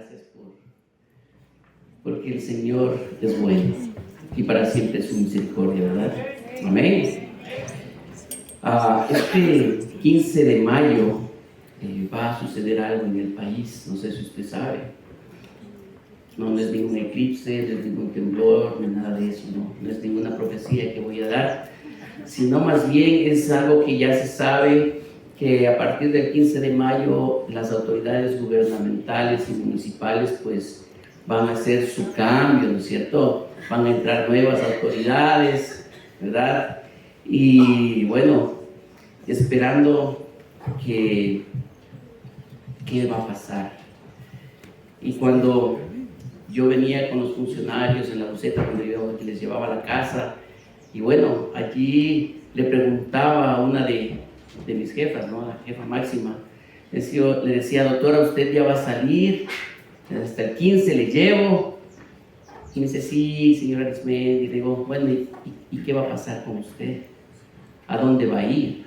gracias porque el Señor es bueno y para siempre es su misericordia, ¿verdad? Amén. Este 15 de mayo va a suceder algo en el país, no sé si usted sabe. No es ningún eclipse, no es ningún temblor, ni nada de eso, no es ninguna profecía que voy a dar, sino más bien es algo que ya se sabe, que a partir del 15 de mayo las autoridades gubernamentales y municipales pues van a hacer su cambio, ¿no es cierto? Van a entrar nuevas autoridades, ¿verdad? Y bueno, esperando qué va a pasar. Y cuando yo venía con los funcionarios en la buseta, cuando yo les llevaba a la casa, y bueno, allí le preguntaba a una de mis jefas, ¿no? La jefa máxima, le decía, doctora, usted ya va a salir, hasta el 15 le llevo. Y me dice, sí, señora Arismendi. Y le digo, bueno, ¿y qué va a pasar con usted? ¿A dónde va a ir?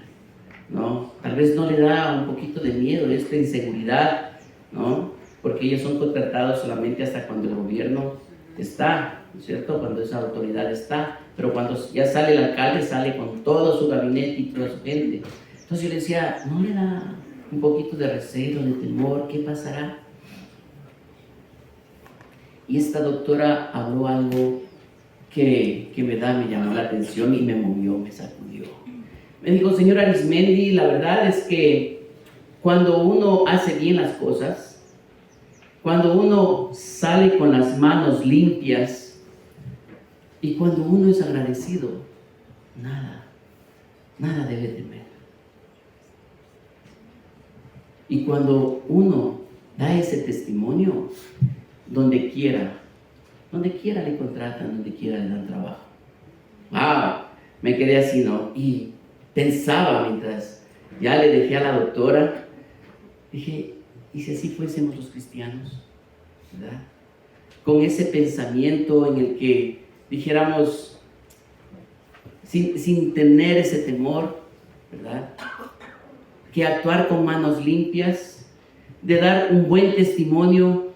¿No? Tal vez no le da un poquito de miedo, esta inseguridad, ¿no? Porque ellos son contratados solamente hasta cuando el gobierno está, ¿no es cierto? Cuando esa autoridad está, pero cuando ya sale el alcalde, sale con todo su gabinete y toda su gente. Entonces yo le decía, ¿no le da un poquito de recelo, de temor? ¿Qué pasará? Y esta doctora habló algo que me llamó la atención y me movió, me sacudió. Me dijo, señora Arismendi, la verdad es que cuando uno hace bien las cosas, cuando uno sale con las manos limpias y cuando uno es agradecido, nada debe temer. Y cuando uno da ese testimonio, donde quiera le contratan, donde quiera le dan trabajo. Me quedé así, ¿no? Y pensaba mientras ya le dejé a la doctora, dije, ¿y si así fuésemos los cristianos? ¿Verdad? Con ese pensamiento en el que dijéramos, sin tener ese temor, ¿verdad? Que actuar con manos limpias, de dar un buen testimonio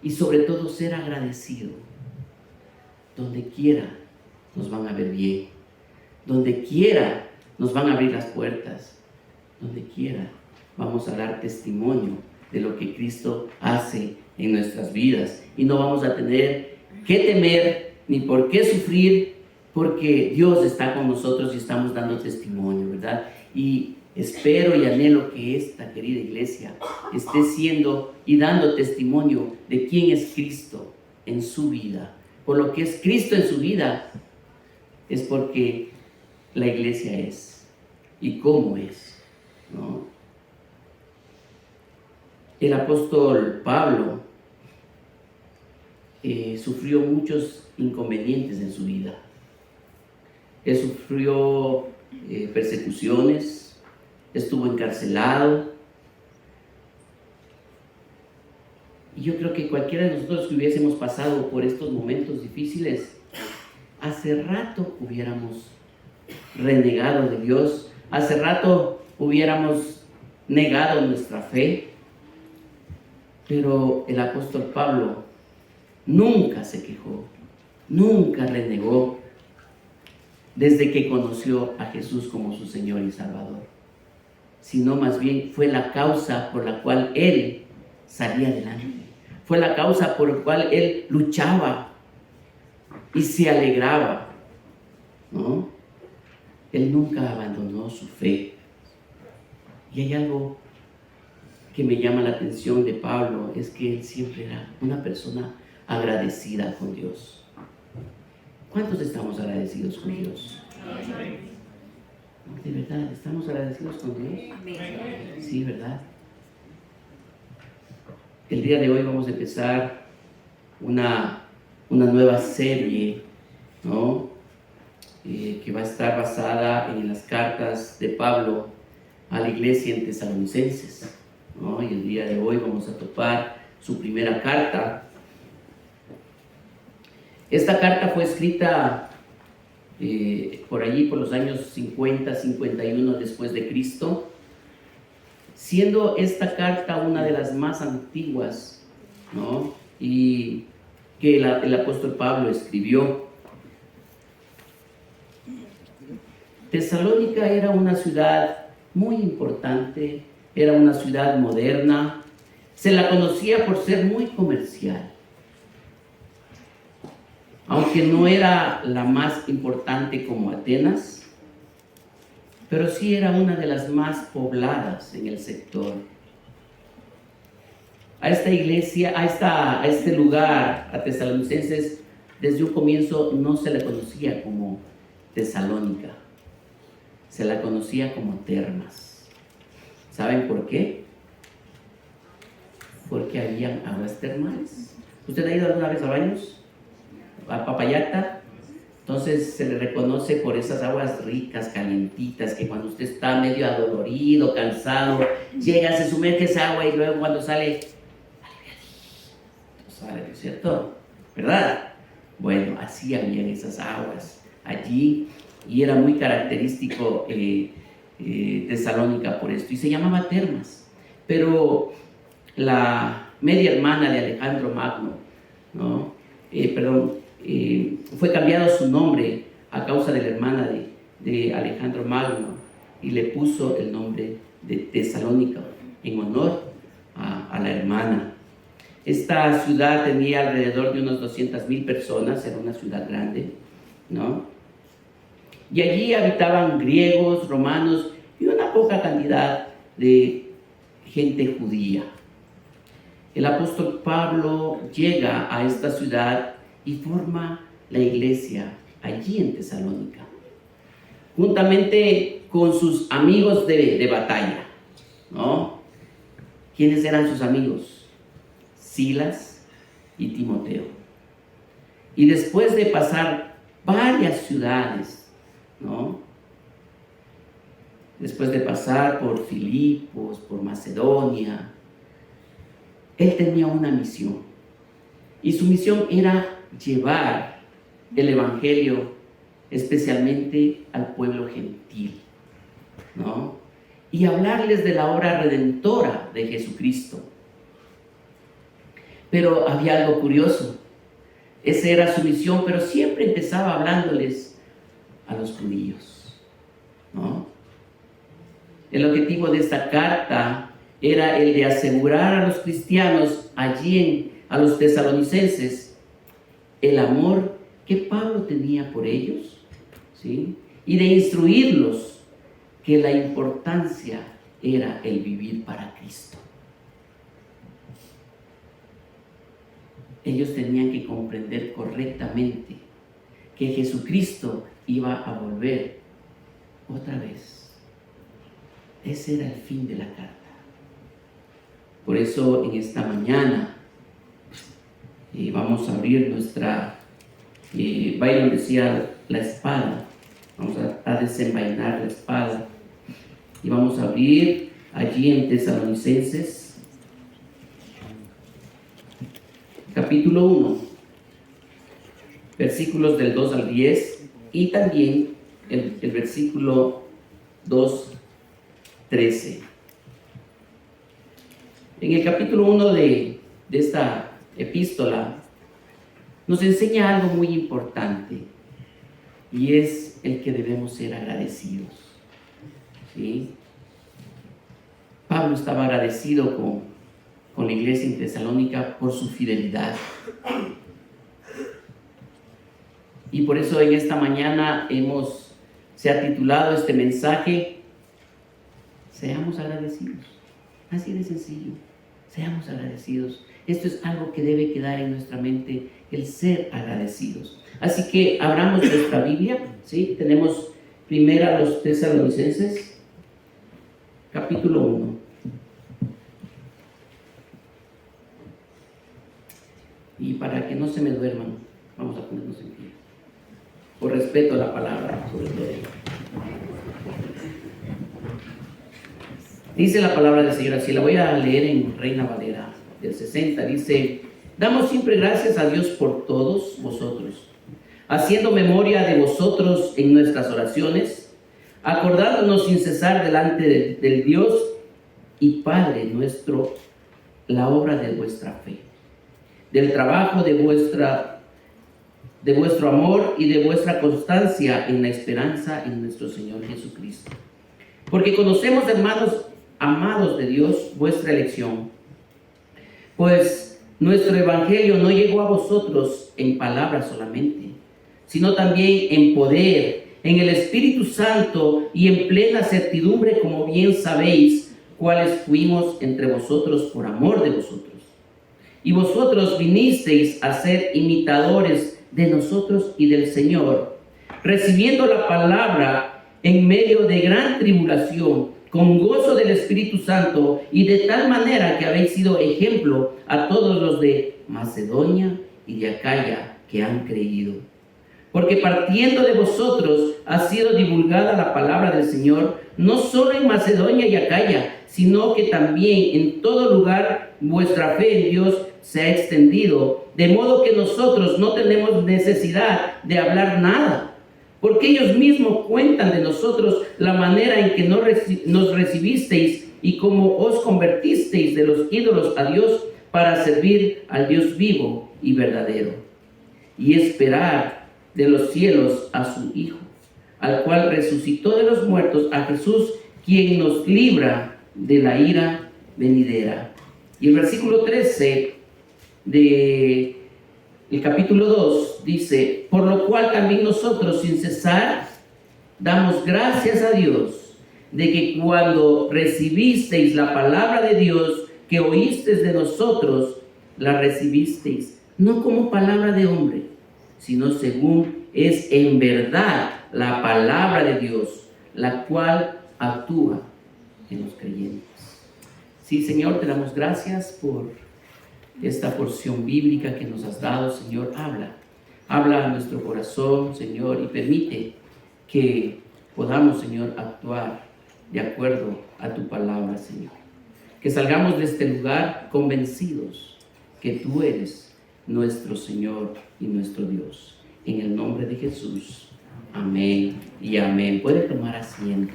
y sobre todo ser agradecido. Donde quiera nos van a ver bien, donde quiera nos van a abrir las puertas, donde quiera vamos a dar testimonio de lo que Cristo hace en nuestras vidas y no vamos a tener que temer ni por qué sufrir, porque Dios está con nosotros y estamos dando testimonio, ¿verdad? Y espero y anhelo que esta querida iglesia esté siendo y dando testimonio de quién es Cristo en su vida. Por lo que es Cristo en su vida, es porque la iglesia es y cómo es, ¿no? El apóstol Pablo sufrió muchos inconvenientes en su vida. Él sufrió persecuciones, estuvo encarcelado. Y yo creo que cualquiera de nosotros que hubiésemos pasado por estos momentos difíciles, hace rato hubiéramos renegado de Dios, hace rato hubiéramos negado nuestra fe. Pero el apóstol Pablo nunca se quejó, nunca renegó desde que conoció a Jesús como su Señor y Salvador, sino más bien fue la causa por la cual él salía adelante, fue la causa por la cual él luchaba y se alegraba, ¿no? Él nunca abandonó su fe. Y hay algo que me llama la atención de Pablo, es que él siempre era una persona agradecida con Dios. ¿Cuántos estamos agradecidos con Dios? ¿De verdad estamos agradecidos con Dios? Sí, ¿verdad? El día de hoy vamos a empezar una nueva serie, ¿no? Que va a estar basada en las cartas de Pablo a la iglesia en Tesalonicenses, ¿no? Y el día de hoy vamos a topar su primera carta. Esta carta fue escrita por allí, por los años 50, 51 después de Cristo, siendo esta carta una de las más antiguas ¿no? Y que el apóstol Pablo escribió. Tesalónica era una ciudad muy importante, era una ciudad moderna, se la conocía por ser muy comercial. Aunque no era la más importante como Atenas, pero sí era una de las más pobladas en el sector. A esta iglesia, a este lugar, a Tesalonicenses, desde un comienzo no se le conocía como Tesalónica, se la conocía como Termas. ¿Saben por qué? Porque habían aguas termales. ¿Usted ha ido alguna vez a baños? A Papayacta? Entonces se le reconoce por esas aguas ricas, calientitas, que cuando usted está medio adolorido, cansado, llega, se sumerge esa agua y luego cuando sale, ¿no es cierto? ¿Verdad? Bueno, así habían esas aguas allí y era muy característico Tesalónica por esto y se llamaba Termas. Pero la media hermana de Alejandro Magno, ¿no? Fue cambiado su nombre a causa de la hermana de Alejandro Magno y le puso el nombre de Tesalónica en honor a la hermana. Esta ciudad tenía alrededor de unos 200,000 personas, era una ciudad grande, ¿no? Y allí habitaban griegos, romanos y una poca cantidad de gente judía. El apóstol Pablo llega a esta ciudad y forma la iglesia allí en Tesalónica, juntamente con sus amigos de batalla, ¿no? ¿Quiénes eran sus amigos? Silas y Timoteo. Y después de pasar varias ciudades, ¿no? Después de pasar por Filipos, por Macedonia, él tenía una misión. Y su misión era llevar el evangelio especialmente al pueblo gentil, ¿no? Y hablarles de la obra redentora de Jesucristo. Pero había algo curioso. Esa era su misión, pero siempre empezaba hablándoles a los judíos, ¿no? El objetivo de esta carta era el de asegurar a los cristianos allí a los tesalonicenses el amor que Pablo tenía por ellos, ¿sí? Y de instruirlos que la importancia era el vivir para Cristo. Ellos tenían que comprender correctamente que Jesucristo iba a volver otra vez. Ese era el fin de la carta. Por eso en esta mañana vamos a abrir nuestra, Byron decía, la espada. Vamos a desenvainar la espada y vamos a abrir allí en Tesalonicenses capítulo 1, versículos del 2 al 10 y también el versículo 2, 13. En el capítulo 1 de esta epístola nos enseña algo muy importante y es el que debemos ser agradecidos, ¿sí? Pablo estaba agradecido con la iglesia en Tesalónica por su fidelidad. Y por eso en esta mañana se ha titulado este mensaje, seamos agradecidos. Así de sencillo, seamos agradecidos. Esto es algo que debe quedar en nuestra mente, el ser agradecidos. Así que abramos nuestra Biblia, ¿sí? Tenemos primero a los Tesalonicenses, capítulo 1. Y para que no se me duerman, vamos a ponernos en pie. Por respeto a la palabra, sobre todo. Dice la palabra del Señor así, la voy a leer en Reina Valera del 60. Dice: damos siempre gracias a Dios por todos vosotros, haciendo memoria de vosotros en nuestras oraciones, acordándonos sin cesar delante del Dios y Padre nuestro la obra de vuestra fe, del trabajo de vuestro amor y de vuestra constancia en la esperanza en nuestro Señor Jesucristo. Porque conocemos, hermanos amados de Dios, vuestra elección, pues nuestro evangelio no llegó a vosotros en palabras solamente, sino también en poder, en el Espíritu Santo y en plena certidumbre, como bien sabéis, cuáles fuimos entre vosotros por amor de vosotros. Y vosotros vinisteis a ser imitadores de nosotros y del Señor, recibiendo la palabra en medio de gran tribulación, con gozo del Espíritu Santo, y de tal manera que habéis sido ejemplo a todos los de Macedonia y de Acaya que han creído. Porque partiendo de vosotros ha sido divulgada la palabra del Señor, no solo en Macedonia y Acaya, sino que también en todo lugar vuestra fe en Dios se ha extendido, de modo que nosotros no tenemos necesidad de hablar nada, porque ellos mismos cuentan de nosotros la manera en que nos recibisteis y cómo os convertisteis de los ídolos a Dios para servir al Dios vivo y verdadero, y esperar de los cielos a su Hijo, al cual resucitó de los muertos, a Jesús, quien nos libra de la ira venidera. Y el versículo 13 del capítulo 2 dice: por lo cual también nosotros sin cesar damos gracias a Dios de que cuando recibisteis la palabra de Dios que oísteis de nosotros, la recibisteis no como palabra de hombre, sino según es en verdad la palabra de Dios, la cual actúa en los creyentes. Sí, Señor, te damos gracias por esta porción bíblica que nos has dado. Señor, habla a nuestro corazón, Señor, y permite que podamos, Señor, actuar de acuerdo a tu palabra, Señor. Que salgamos de este lugar convencidos que tú eres nuestro Señor y nuestro Dios. En el nombre de Jesús. Amén y amén. Puede tomar asiento.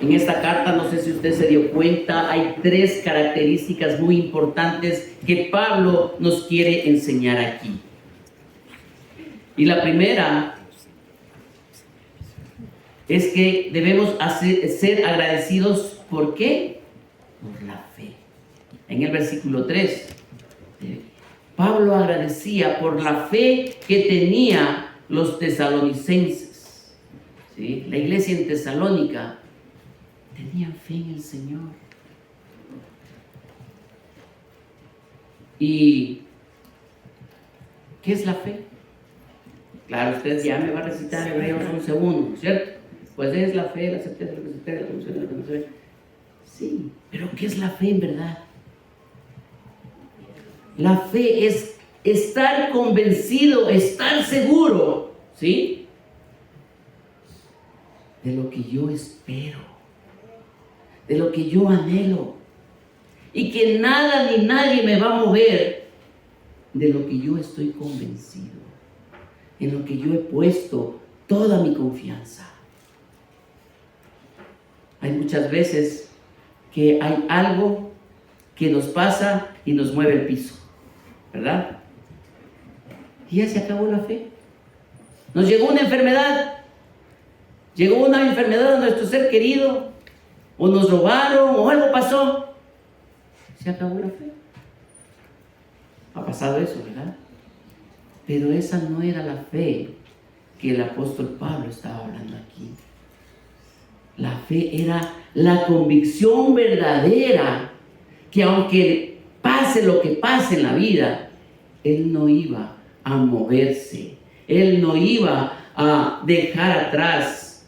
En esta carta, no sé si usted se dio cuenta, hay 3 características muy importantes que Pablo nos quiere enseñar aquí. Y la primera es que debemos ser agradecidos. ¿Por qué? Por la fe. En el versículo 3, Pablo agradecía por la fe que tenía los tesalonicenses. ¿Sí? La iglesia en Tesalónica tenían fe en el Señor. ¿Y qué es la fe? Claro, usted ya me va a recitar Hebreos 11:1, ¿cierto? Pues es la fe, la certeza, la certeza, la convicción, la convicción. Sí, pero ¿qué es la fe en verdad? La fe es estar convencido, estar seguro, ¿sí?, de lo que yo espero, de lo que yo anhelo, y que nada ni nadie me va a mover de lo que yo estoy convencido, en lo que yo he puesto toda mi confianza. Hay muchas veces que hay algo que nos pasa y nos mueve el piso, ¿verdad? Y ya se acabó la fe. Nos llegó una enfermedad, a nuestro ser querido, o nos robaron, o algo pasó, se acabó la fe. Ha pasado eso, ¿verdad? Pero esa no era la fe que el apóstol Pablo estaba hablando aquí. La fe era la convicción verdadera que aunque pase lo que pase en la vida, él no iba a moverse, él no iba a dejar atrás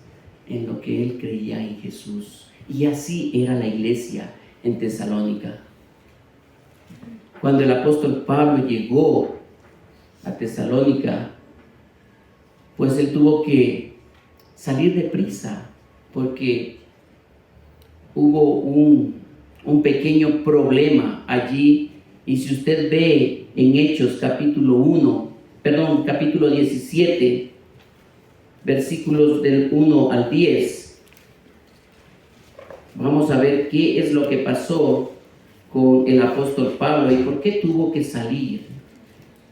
en lo que él creía en Jesús. Y así era la iglesia en Tesalónica. Cuando el apóstol Pablo llegó a Tesalónica, pues él tuvo que salir deprisa porque hubo un pequeño problema allí. Y si usted ve en Hechos capítulo 17, versículos del 1 al 10, vamos a ver qué es lo que pasó con el apóstol Pablo y por qué tuvo que salir,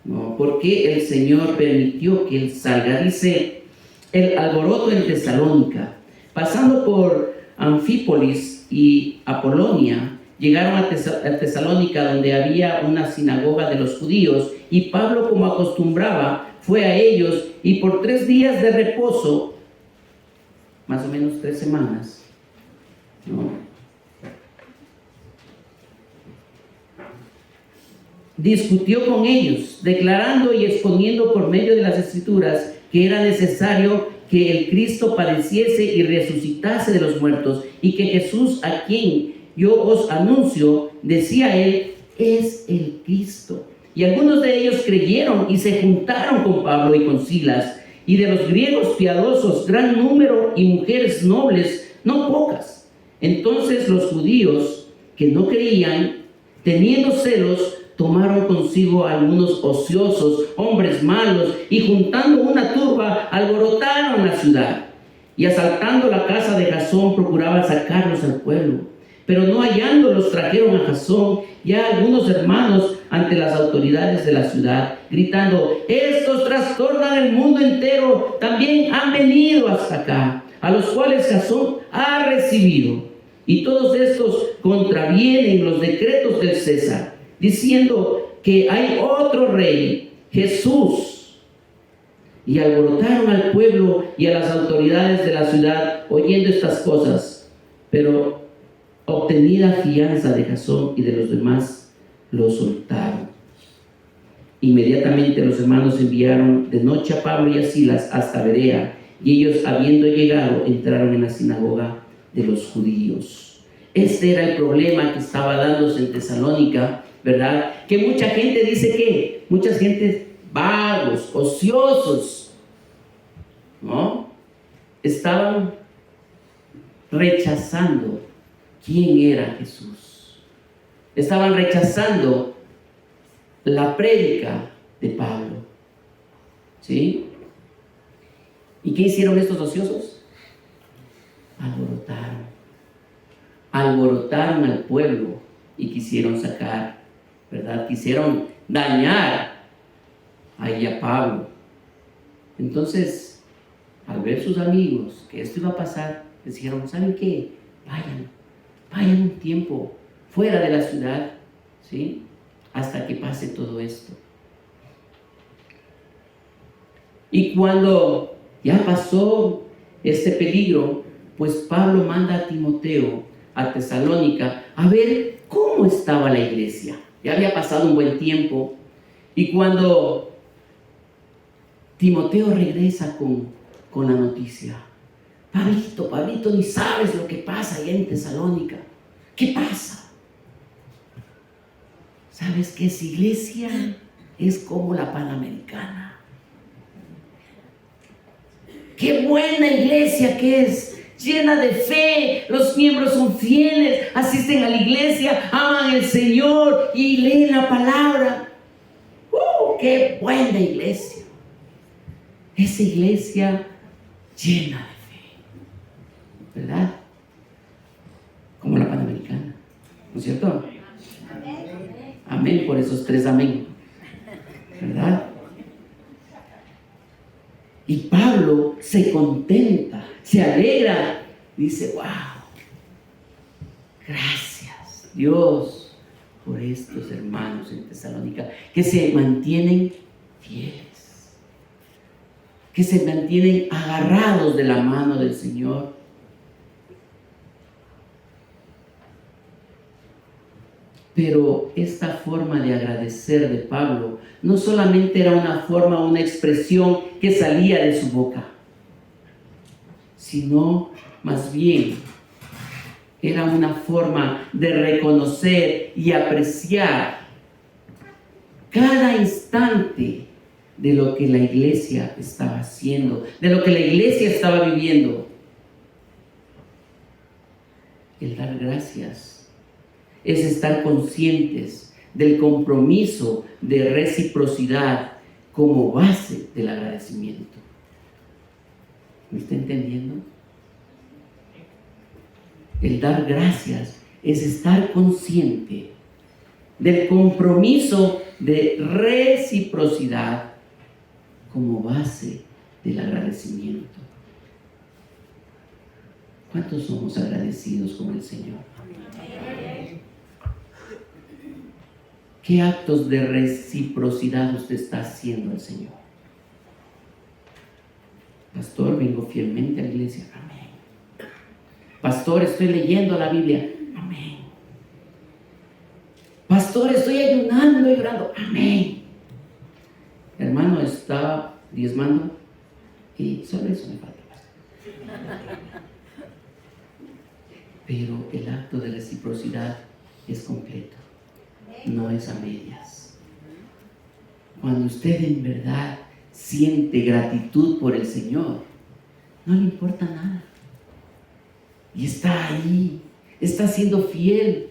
¿no? ¿Por qué el Señor permitió que él salga? Dice, el alboroto en Tesalónica, pasando por Anfípolis y Apolonia, llegaron a Tesalónica, donde había una sinagoga de los judíos, y Pablo, como acostumbraba, fue a ellos, y por 3 días de reposo, más o menos 3 semanas, ¿no?, discutió con ellos, declarando y exponiendo por medio de las Escrituras que era necesario que el Cristo padeciese y resucitase de los muertos, y que Jesús, a quien yo os anuncio, decía él, es el Cristo. Y algunos de ellos creyeron y se juntaron con Pablo y con Silas, y de los griegos piadosos gran número, y mujeres nobles no pocas. Entonces los judíos que no creían, teniendo celos, tomaron consigo a algunos ociosos, hombres malos, y juntando una turba, alborotaron la ciudad. Y asaltando la casa de Jasón, procuraban sacarlos al pueblo. Pero no hallándolos, trajeron a Jasón y a algunos hermanos ante las autoridades de la ciudad, gritando, estos trastornan el mundo entero, también han venido hasta acá, a los cuales Jasón ha recibido. Y todos estos contravienen los decretos del César, diciendo que hay otro rey, Jesús. Y alborotaron al pueblo y a las autoridades de la ciudad oyendo estas cosas. Pero obtenida fianza de Jasón y de los demás, lo soltaron. Inmediatamente los hermanos enviaron de noche a Pablo y a Silas hasta Berea, y ellos, habiendo llegado, entraron en la sinagoga de los judíos. Este era el problema que estaba dándose en Tesalónica, ¿verdad? Que mucha gente dice que, mucha gente vagos, ociosos, ¿no? Estaban rechazando quién era Jesús. Estaban rechazando la prédica de Pablo, ¿sí? ¿Y qué hicieron estos ociosos? Alborotaron al pueblo y quisieron sacar, ¿verdad? Quisieron dañar ahí a Pablo. Entonces, al ver sus amigos que esto iba a pasar, dijeron, ¿saben qué? Vayan un tiempo fuera de la ciudad, ¿sí?, hasta que pase todo esto. Y cuando ya pasó este peligro, pues Pablo manda a Timoteo a Tesalónica a ver cómo estaba la iglesia. Ya había pasado un buen tiempo, y cuando Timoteo regresa con la noticia, Pablito, ni sabes lo que pasa allá en Tesalónica. ¿Qué pasa? ¿Sabes que esa iglesia es como la Panamericana? ¡Qué buena iglesia que es! Llena de fe, los miembros son fieles, asisten a la iglesia, aman al Señor y leen la palabra. ¡Qué buena iglesia! Esa iglesia llena de fe, ¿verdad? Como la Panamericana, ¿no es cierto? Amén, por esos 3 amén, ¿verdad? Y Pablo se contenta, se alegra, dice, wow, gracias Dios por estos hermanos en Tesalónica que se mantienen fieles, que se mantienen agarrados de la mano del Señor. Pero esta forma de agradecer de Pablo no solamente era una forma, una expresión que salía de su boca, sino más bien era una forma de reconocer y apreciar cada instante de lo que la iglesia estaba haciendo, de lo que la iglesia estaba viviendo. El dar gracias es estar conscientes del compromiso de reciprocidad como base del agradecimiento. ¿Me está entendiendo? El dar gracias es estar consciente del compromiso de reciprocidad como base del agradecimiento. ¿Cuántos somos agradecidos con el Señor? ¿Qué actos de reciprocidad usted está haciendo al Señor? Pastor, vengo fielmente a la iglesia. Amén. Pastor, estoy leyendo la Biblia. Amén. Pastor, estoy ayunando y orando. Amén. Hermano, estaba diezmando y solo eso me falta. Pero el acto de reciprocidad es completo, no es a medias. Cuando usted en verdad siente gratitud por el Señor, no le importa nada. Y está ahí, está siendo fiel,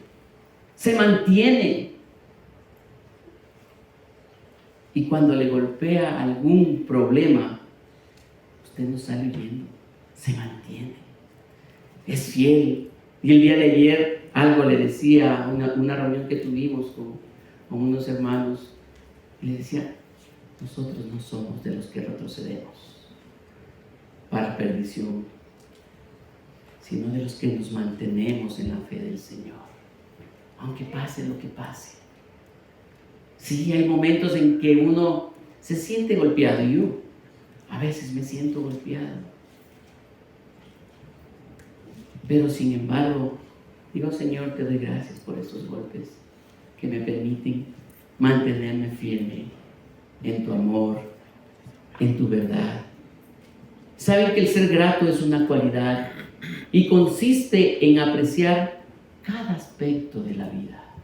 se mantiene. Y cuando le golpea algún problema, usted no sale huyendo, se mantiene. Es fiel. Y el día de ayer algo le decía, una reunión que tuvimos con unos hermanos, le decía, nosotros no somos de los que retrocedemos para perdición, sino de los que nos mantenemos en la fe del Señor, aunque pase lo que pase. Sí, hay momentos en que uno se siente golpeado, y yo a veces me siento golpeado. Pero sin embargo, digo, Señor, te doy gracias por estos golpes que me permiten mantenerme firme en tu amor, en tu verdad. Saben que el ser grato es una cualidad y consiste en apreciar cada aspecto de la vida.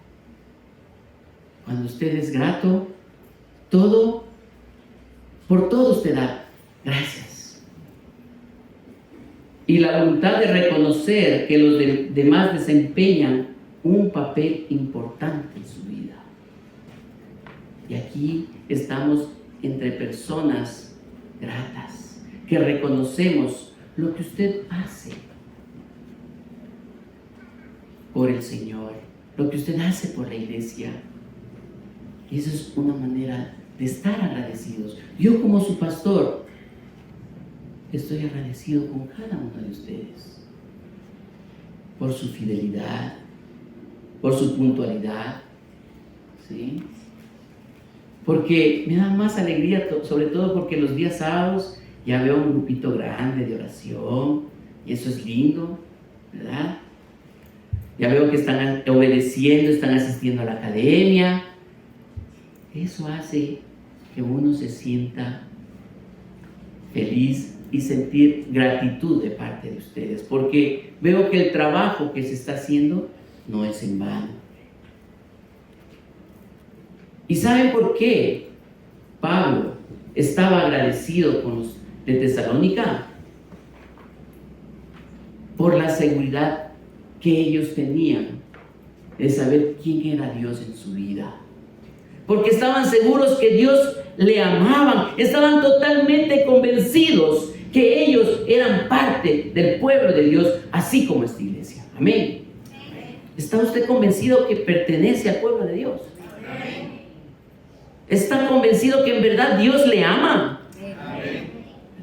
Cuando usted es grato, por todo usted da gracias. Y la voluntad de reconocer que los demás desempeñan un papel importante en su vida. Y aquí estamos entre personas gratas, que reconocemos lo que usted hace por el Señor, lo que usted hace por la iglesia. Y eso es una manera de estar agradecidos. Yo, como su pastor, estoy agradecido con cada uno de ustedes por su fidelidad, por su puntualidad, ¿sí? Porque me da más alegría, sobre todo porque los días sábados ya veo un grupito grande de oración, y eso es lindo, ¿verdad? Ya veo que están obedeciendo, están asistiendo a la academia. Eso hace que uno se sienta feliz y sentir gratitud de parte de ustedes, porque veo que el trabajo que se está haciendo no es en vano. ¿Y saben por qué Pablo estaba agradecido con los de Tesalónica? Por la seguridad que ellos tenían de saber quién era Dios en su vida, porque estaban seguros que Dios le amaban, estaban totalmente convencidos que ellos eran parte del pueblo de Dios, así como esta iglesia. Amén. ¿Está usted convencido que pertenece al pueblo de Dios? Amén. ¿Está convencido que en verdad Dios le ama? Amén.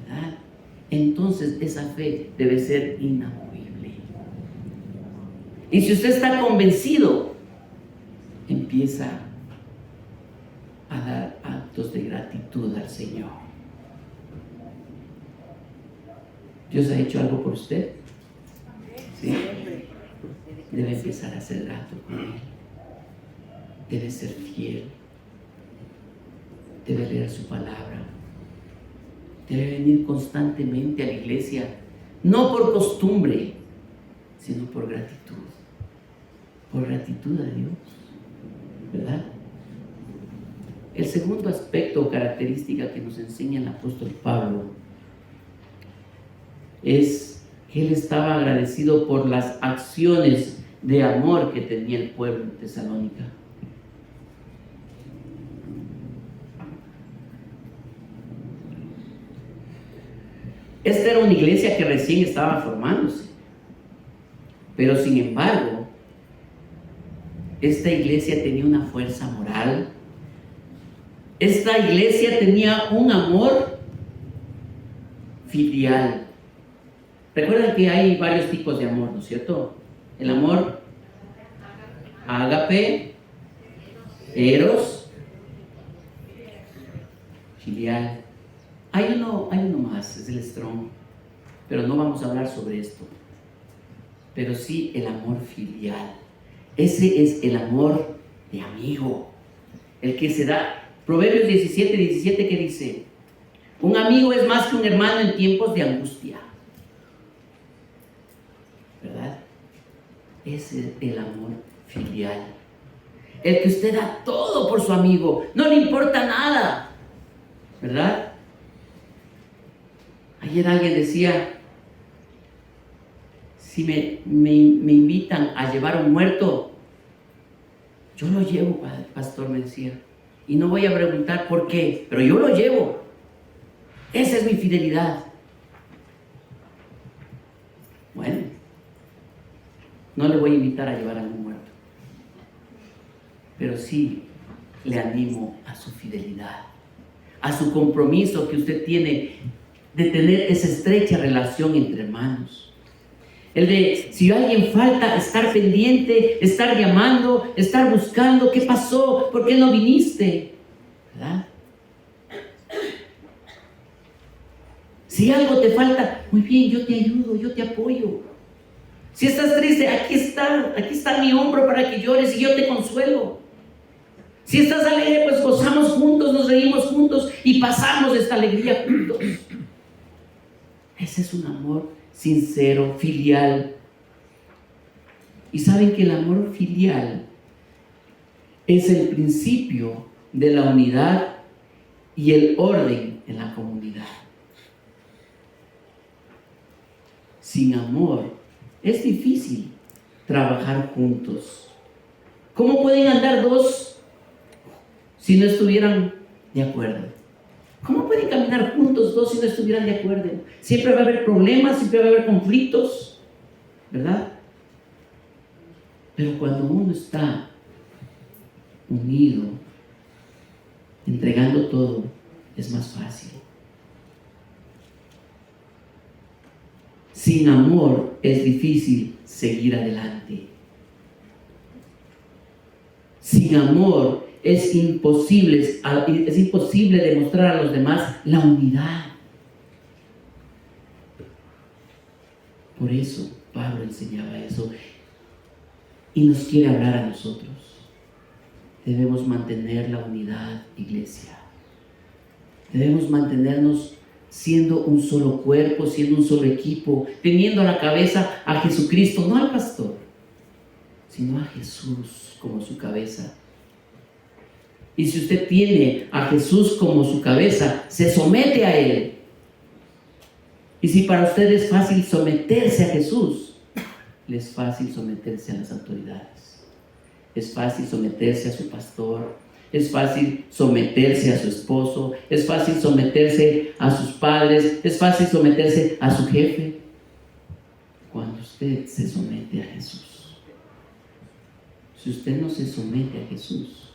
¿Verdad? Entonces esa fe debe ser inamovible. Y si usted está convencido, empieza a dar actos de gratitud al Señor. ¿Dios ha hecho algo por usted? ¿Sí? Debe empezar a ser grato con Él. Debe ser fiel. Debe leer su palabra. Debe venir constantemente a la iglesia, no por costumbre, sino por gratitud. Por gratitud a Dios, ¿verdad? El segundo aspecto o característica que nos enseña el apóstol Pablo es que él estaba agradecido por las acciones de amor que tenía el pueblo de Tesalónica. Esta era una iglesia que recién estaba formándose, pero sin embargo, esta iglesia tenía una fuerza moral. Esta iglesia tenía un amor filial. Recuerden que hay varios tipos de amor, ¿no es cierto? El amor ágape, eros, filial. Hay uno más, es el strong, pero no vamos a hablar sobre esto. Pero sí el amor filial. Ese es el amor de amigo, el que se da. Proverbios 17 que dice: un amigo es más que un hermano en tiempos de angustia. ¿Verdad? Ese es el amor filial. El que usted da todo por su amigo, no le importa nada. ¿Verdad? Ayer alguien decía: si me invitan a llevar un muerto, yo lo llevo, pastor, me decía. Y no voy a preguntar por qué, pero yo lo llevo. Esa es mi fidelidad. Bueno, no le voy a invitar a llevar a algún muerto, pero sí le animo a su fidelidad, a su compromiso que usted tiene de tener esa estrecha relación entre hermanos. El de, si alguien falta, estar pendiente, estar llamando, estar buscando, ¿qué pasó? ¿Por qué no viniste? ¿Verdad? Si algo te falta, muy bien, yo te ayudo, yo te apoyo. Si estás triste, aquí está mi hombro para que llores y yo te consuelo. Si estás alegre, pues gozamos juntos, nos reímos juntos y pasamos esta alegría juntos. Ese es un amor sincero, filial. Y saben que el amor filial es el principio de la unidad y el orden en la comunidad. Sin amor es difícil trabajar juntos. ¿Cómo pueden andar dos si no estuvieran de acuerdo? ¿Cómo pueden caminar juntos dos si no estuvieran de acuerdo? Siempre va a haber problemas, siempre va a haber conflictos, ¿verdad? Pero cuando uno está unido, entregando todo, es más fácil. Sin amor es difícil seguir adelante. Sin amor es imposible demostrar a los demás la unidad. Por eso Pablo enseñaba eso y nos quiere hablar a nosotros. Debemos mantener la unidad, iglesia. Debemos mantenernos siendo un solo cuerpo, siendo un solo equipo, teniendo a la cabeza a Jesucristo, no al pastor, sino a Jesús como su cabeza. Y si usted tiene a Jesús como su cabeza, se somete a Él. Y si para usted es fácil someterse a Jesús, le es fácil someterse a las autoridades. Es fácil someterse a su pastor. Es fácil someterse a su esposo. Es fácil someterse a sus padres. Es fácil someterse a su jefe. Cuando usted se somete a Jesús. Si usted no se somete a Jesús,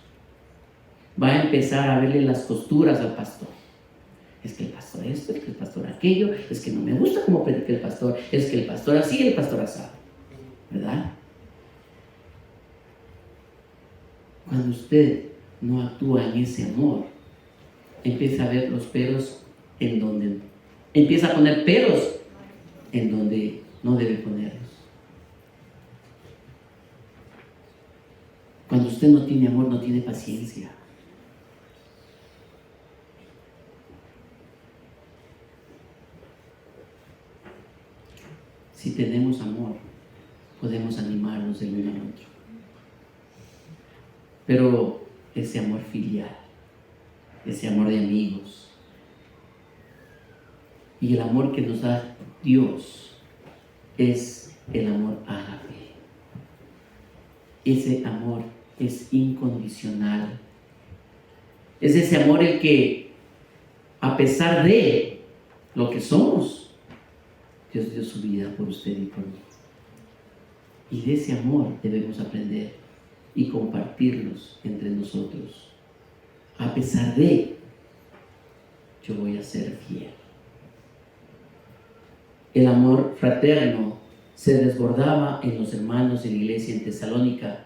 va a empezar a verle las costuras al pastor. Es que el pastor esto, es que el pastor aquello, es que no me gusta cómo predica el pastor, es que el pastor así, el pastor asado. ¿Verdad? Cuando usted no actúa en ese amor, empieza a ver los peros en donde, empieza a poner peros en donde no debe ponerlos. Cuando usted no tiene amor, no tiene paciencia. Si tenemos amor, podemos animarnos el uno al otro. Pero ese amor filial, ese amor de amigos y el amor que nos da Dios es el amor ágape. Ese amor es incondicional. Es ese amor el que, a pesar de lo que somos, Dios dio su vida por usted y por mí. Y de ese amor debemos aprender. y compartirlos entre nosotros. A pesar de, yo voy a ser fiel. El amor fraterno se desbordaba en los hermanos de la iglesia en Tesalónica.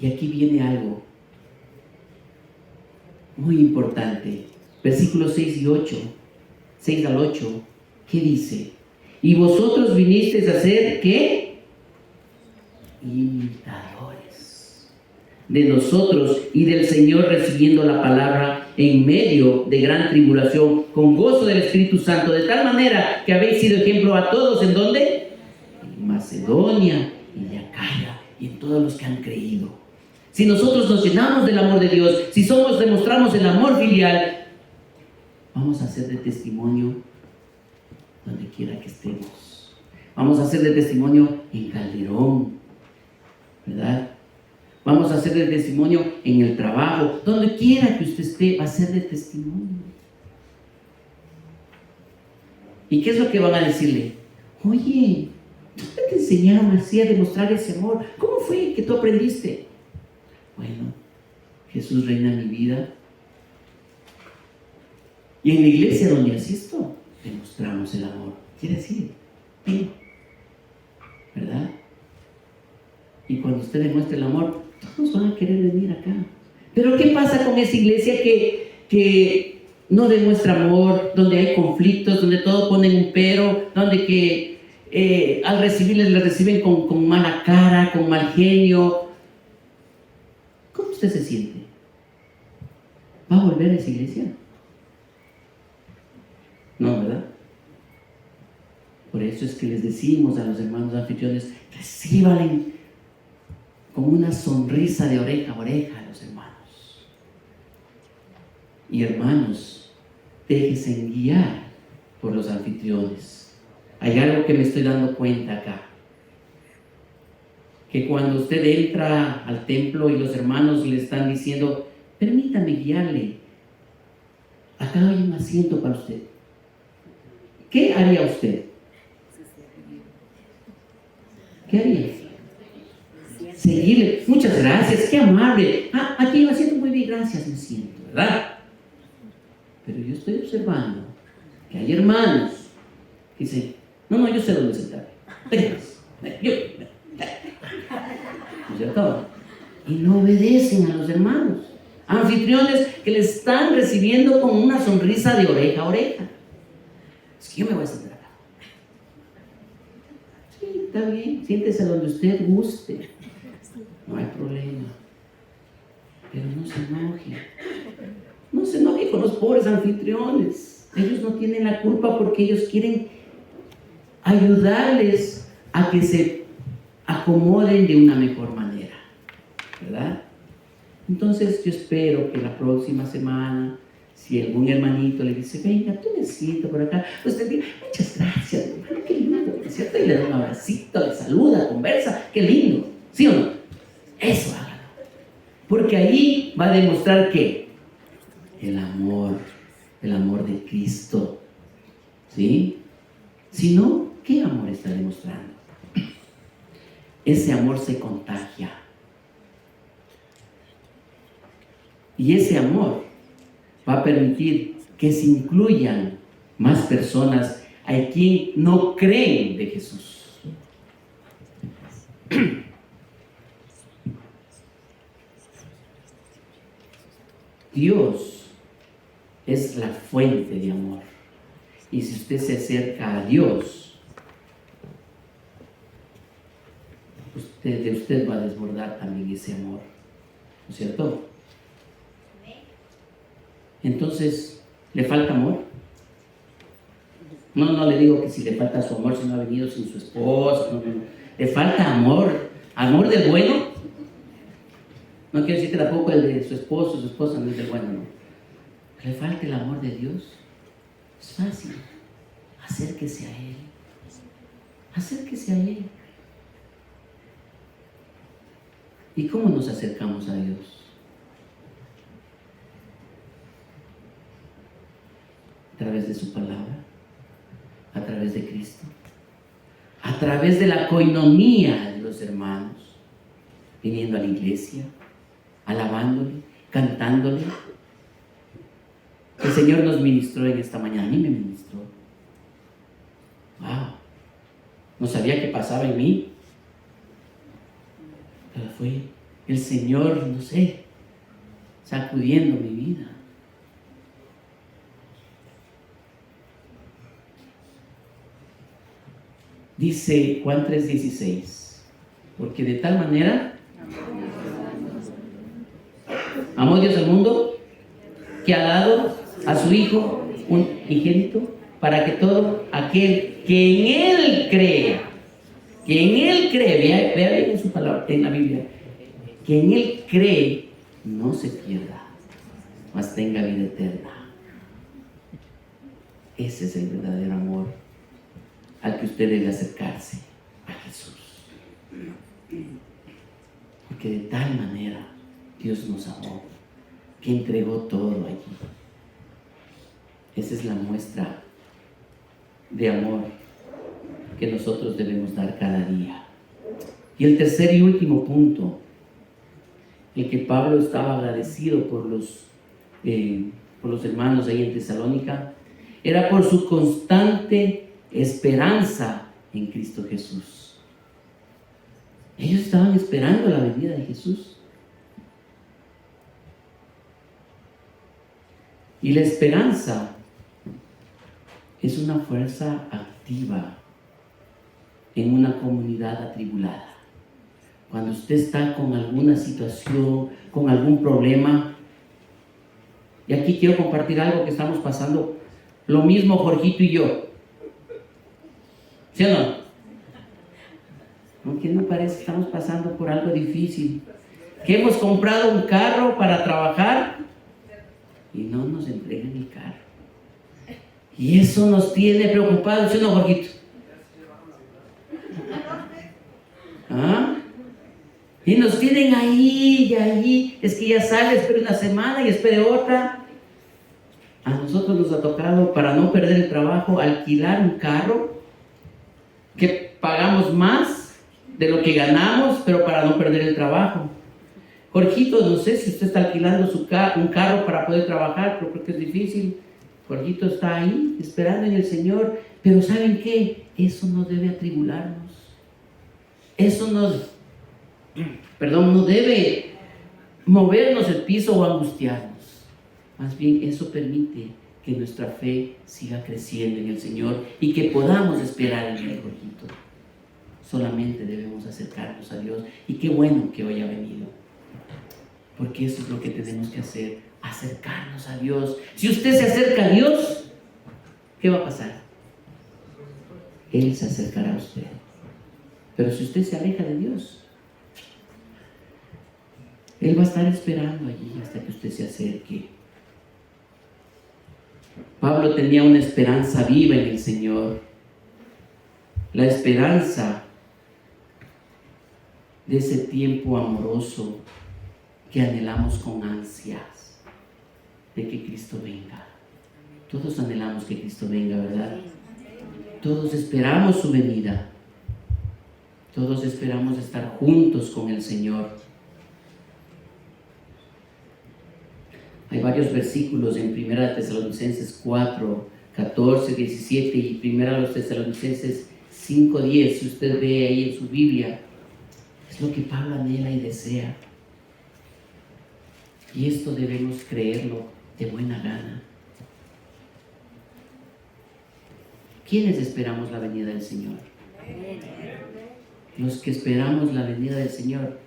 Y aquí viene algo muy importante. Versículos 6 y 8, 6 al 8, ¿qué dice? Y vosotros vinisteis a ser, ¿qué? Imitadores de nosotros y del Señor, recibiendo la palabra en medio de gran tribulación, con gozo del Espíritu Santo, de tal manera que habéis sido ejemplo a todos. ¿En dónde? En Macedonia y en Acaya y en todos los que han creído. Si nosotros nos llenamos del amor de Dios, si demostramos el amor filial, vamos a ser de testimonio donde quiera que estemos. Vamos a ser de testimonio en Calderón, ¿verdad? Vamos a ser de testimonio en el trabajo, donde quiera que usted esté, va a ser de testimonio. ¿Y qué es lo que van a decirle? Oye, ¿dónde te enseñaron así a demostrar ese amor? ¿Cómo fue que tú aprendiste? Bueno, Jesús reina en mi vida. Y en la iglesia donde asisto, demostramos el amor. Quiere decir, sí, ¿verdad? Y cuando usted demuestra el amor, todos van a querer venir acá. Pero ¿qué pasa con esa iglesia que no demuestra amor, donde hay conflictos, donde todo ponen un pero, donde que al recibirles les reciben con mala cara, con mal genio? ¿Cómo usted se siente? ¿Va a volver a esa iglesia? No, ¿verdad? Por eso es que les decimos a los hermanos anfitriones, recíbanle con una sonrisa de oreja a oreja a los hermanos. Y hermanos, déjense guiar por los anfitriones. Hay algo que me estoy dando cuenta acá. Que cuando usted entra al templo y los hermanos le están diciendo, permítame guiarle, acá hay un asiento para usted. ¿Qué haría usted? ¿Qué haría? Seguirle. Muchas gracias, qué amable. Aquí hay un asiento, muy bien, gracias, me siento, ¿verdad? Pero yo estoy observando que hay hermanos que dicen, no, yo sé dónde sentarme. ¿No es cierto? Y no obedecen a los hermanos. Anfitriones que le están recibiendo con una sonrisa de oreja a oreja. Es que yo me voy a sentar acá. Sí, está bien, siéntese donde usted guste. No hay problema. Pero no se enoje. No se enoje con los pobres anfitriones. Ellos no tienen la culpa porque ellos quieren ayudarles a que se acomoden de una mejor manera, ¿verdad? Entonces yo espero que la próxima semana, si algún hermanito le dice, venga, tú me siento por acá, usted dice, muchas gracias, hermano, qué lindo, ¿no es cierto? Y le da un abracito, le saluda, conversa, qué lindo, ¿sí o no? Eso hágalo, porque ahí va a demostrar que el amor de Cristo, ¿sí? Si no, ¿qué amor está demostrando? Ese amor se contagia. Y ese amor va a permitir que se incluyan más personas a quien no creen de Jesús. Dios es la fuente de amor. Y si usted se acerca a Dios, de usted va a desbordar también ese amor. ¿No es cierto? Entonces, ¿le falta amor? No le digo que si le falta su amor, si no ha venido sin su esposa. No. Le falta amor. ¿Amor del bueno? No quiero decir que tampoco el de su esposo, su esposa no es del bueno, no. ¿Le falta el amor de Dios? Es fácil. Acérquese a Él. Acérquese a Él. ¿Y cómo nos acercamos a Dios? A través de su palabra, a través de Cristo, a través de la coinonía de los hermanos. viniendo a la iglesia, alabándole, cantándole. El Señor nos ministró en esta mañana, a mí me ministró. Wow, no sabía qué pasaba en mí, pero fue el Señor, no sé, sacudiendo mi vida. Dice Juan 3:16, porque de tal manera amó Dios al mundo que ha dado a su Hijo unigénito, para que todo aquel que en Él crea, vea bien en su palabra, en la Biblia, que en Él cree, no se pierda, mas tenga vida eterna. Ese es el verdadero amor al que usted debe acercarse, a Jesús. Porque de tal manera Dios nos amó, que entregó todo allí. Esa es la muestra de amor que nosotros debemos dar cada día. Y el tercer y último punto, el que Pablo estaba agradecido por los hermanos ahí en Tesalónica, era por su constante esperanza en Cristo Jesús. Ellos estaban esperando la venida de Jesús. Y la esperanza es una fuerza activa en una comunidad atribulada. Cuando usted está con alguna situación, con algún problema, y aquí quiero compartir algo que estamos pasando, lo mismo Jorgito y yo. ¿Sí o no? Aunque no parece, estamos pasando por algo difícil. Que hemos comprado un carro para trabajar y no nos entregan el carro. Y eso nos tiene preocupados, ¿sí o no, Jorgito? ¿Ah? Y nos tienen ahí y allí. Es que ya sale, espere una semana y espere otra. A nosotros nos ha tocado, para no perder el trabajo, alquilar un carro que pagamos más de lo que ganamos, pero para no perder el trabajo. Jorgito, no sé si usted está alquilando un carro para poder trabajar, pero creo que es difícil. Jorgito está ahí esperando en el Señor, pero ¿saben qué? Eso no debe atribularnos. Eso no debe movernos el piso o angustiarnos. Más bien eso permite que nuestra fe siga creciendo en el Señor y que podamos esperar en Él, Jorgito. Solamente debemos acercarnos a Dios, y qué bueno que hoy ha venido, porque eso es lo que tenemos que hacer, acercarnos a Dios. Si usted se acerca a Dios, ¿qué va a pasar? Él se acercará a usted. Pero si usted se aleja de Dios, Él va a estar esperando allí hasta que usted se acerque. Pablo tenía una esperanza viva en el Señor, la esperanza de ese tiempo amoroso que anhelamos con ansias, de que Cristo venga. Todos anhelamos que Cristo venga, ¿verdad? Todos esperamos su venida. Todos esperamos estar juntos con el Señor. Hay varios versículos en 1 Tesalonicenses 4, 14, 17 y 1 Tesalonicenses 5, 10. Si usted ve ahí en su Biblia, es lo que Pablo anhela y desea. Y esto debemos creerlo de buena gana. ¿Quiénes esperamos la venida del Señor? Los que esperamos la venida del Señor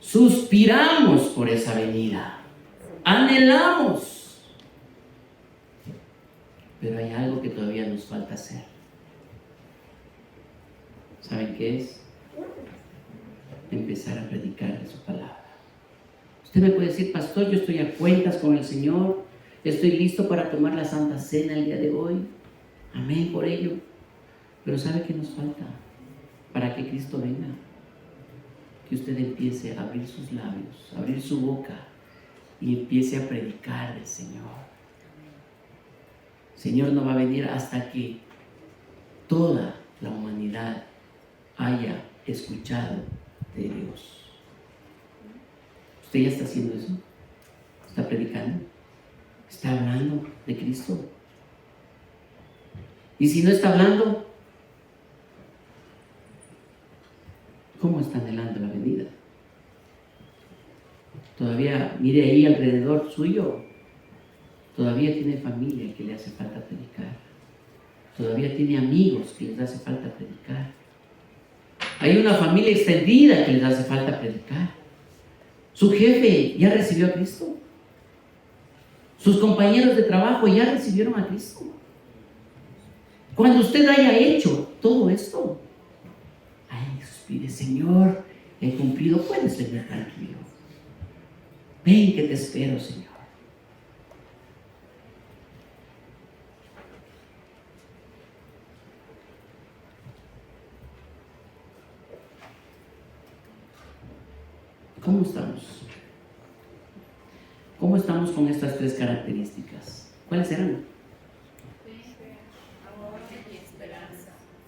suspiramos por esa venida, anhelamos, pero hay algo que todavía nos falta hacer. ¿Saben qué es? Empezar a predicar su palabra. Usted me puede decir: pastor, yo estoy a cuentas con el Señor, estoy listo para tomar la Santa Cena el día de hoy. Amén por ello. Pero ¿sabe qué nos falta para que Cristo venga? Que usted empiece a abrir sus labios, abrir su boca y empiece a predicar del Señor. El Señor no va a venir hasta que toda la humanidad haya escuchado de Dios. ¿Usted ya está haciendo eso? ¿Está predicando? ¿Está hablando de Cristo? Y si no está hablando, ¿cómo está anhelando la venida? Todavía, mire ahí alrededor suyo, todavía tiene familia que le hace falta predicar. Todavía tiene amigos que les hace falta predicar. Hay una familia extendida que les hace falta predicar. Su jefe ya recibió a Cristo. Sus compañeros de trabajo ya recibieron a Cristo. Cuando usted haya hecho todo esto, ay, suspire, Señor, he cumplido, puedes venir tranquilo. Ven que te espero, Señor. ¿Cómo estamos? ¿Cómo estamos con estas tres características? ¿Cuáles eran?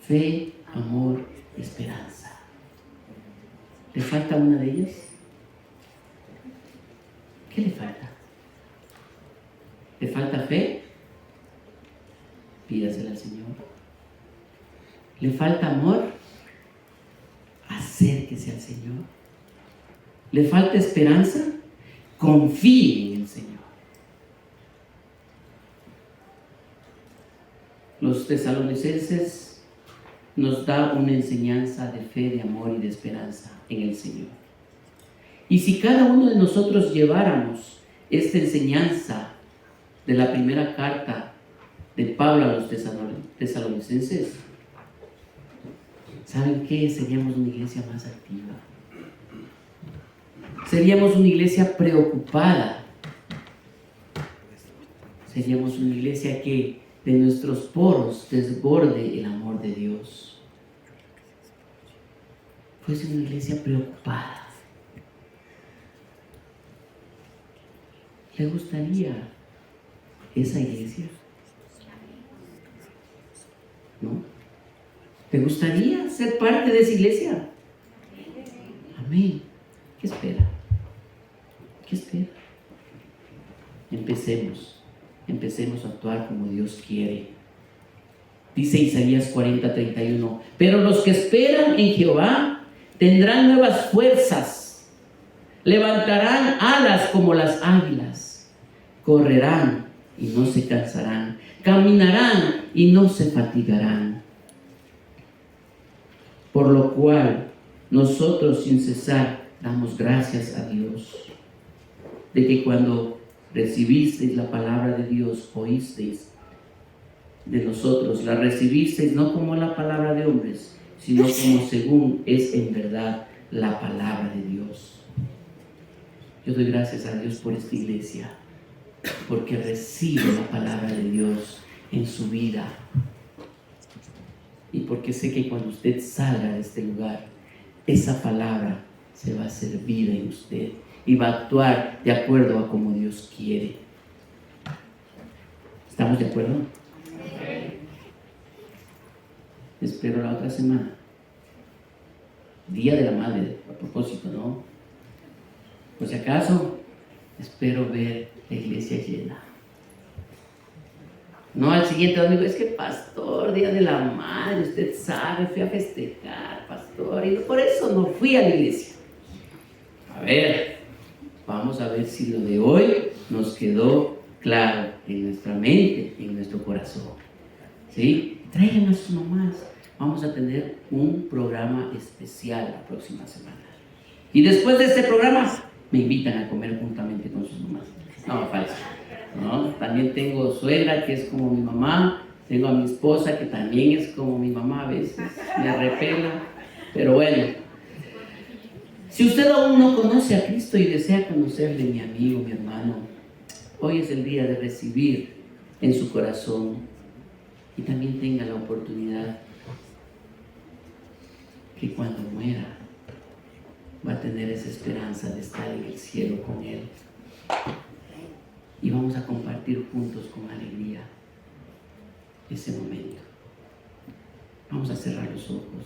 Fe, amor y esperanza. ¿Le falta una de ellas? ¿Qué le falta? ¿Le falta fe? Pídasela al Señor. ¿Le falta amor? Acérquese al Señor. ¿Le falta esperanza? Confíe en el Señor. Los tesalonicenses nos da una enseñanza de fe, de amor y de esperanza en el Señor. Y si cada uno de nosotros lleváramos esta enseñanza de la primera carta de Pablo a los tesalonicenses, ¿saben qué? Seríamos una iglesia más activa. Seríamos una iglesia preocupada. Seríamos una iglesia que de nuestros poros desborde el amor de Dios. Fuese una iglesia preocupada. ¿Le gustaría esa iglesia? ¿No? ¿Te gustaría ser parte de esa iglesia? Amén. ¿Qué espera? ¿Qué espera? Empecemos a actuar como Dios quiere. Dice Isaías 40:31, pero los que esperan en Jehová tendrán nuevas fuerzas, levantarán alas como las águilas, correrán y no se cansarán, caminarán y no se fatigarán. Por lo cual nosotros sin cesar damos gracias a Dios de que cuando recibisteis la palabra de Dios, oísteis de nosotros, la recibisteis no como la palabra de hombres, sino como según es en verdad la palabra de Dios. Yo doy gracias a Dios por esta iglesia, porque recibe la palabra de Dios en su vida, y porque sé que cuando usted salga de este lugar, esa palabra se va a hacer vida en usted y va a actuar de acuerdo a como Dios quiere. ¿Estamos de acuerdo? Espero la otra semana, Día de la Madre, a propósito, ¿no? Por si acaso, espero ver la iglesia llena. No al siguiente domingo, es que pastor, Día de la Madre, usted sabe, fui a festejar, pastor, y por eso no fui a la iglesia. A ver, vamos a ver si lo de hoy nos quedó claro en nuestra mente, en nuestro corazón. ¿Sí? Traigan a sus mamás. Vamos a tener un programa especial la próxima semana. Y después de este programa, me invitan a comer juntamente con sus mamás. No, falso. ¿No? También tengo suegra que es como mi mamá. Tengo a mi esposa que también es como mi mamá a veces. Me repela. Pero bueno. Si usted aún no conoce a Cristo y desea conocerle, mi amigo, mi hermano, hoy es el día de recibir en su corazón y también tenga la oportunidad que cuando muera va a tener esa esperanza de estar en el cielo con Él. Y vamos a compartir juntos con alegría ese momento. Vamos a cerrar los ojos.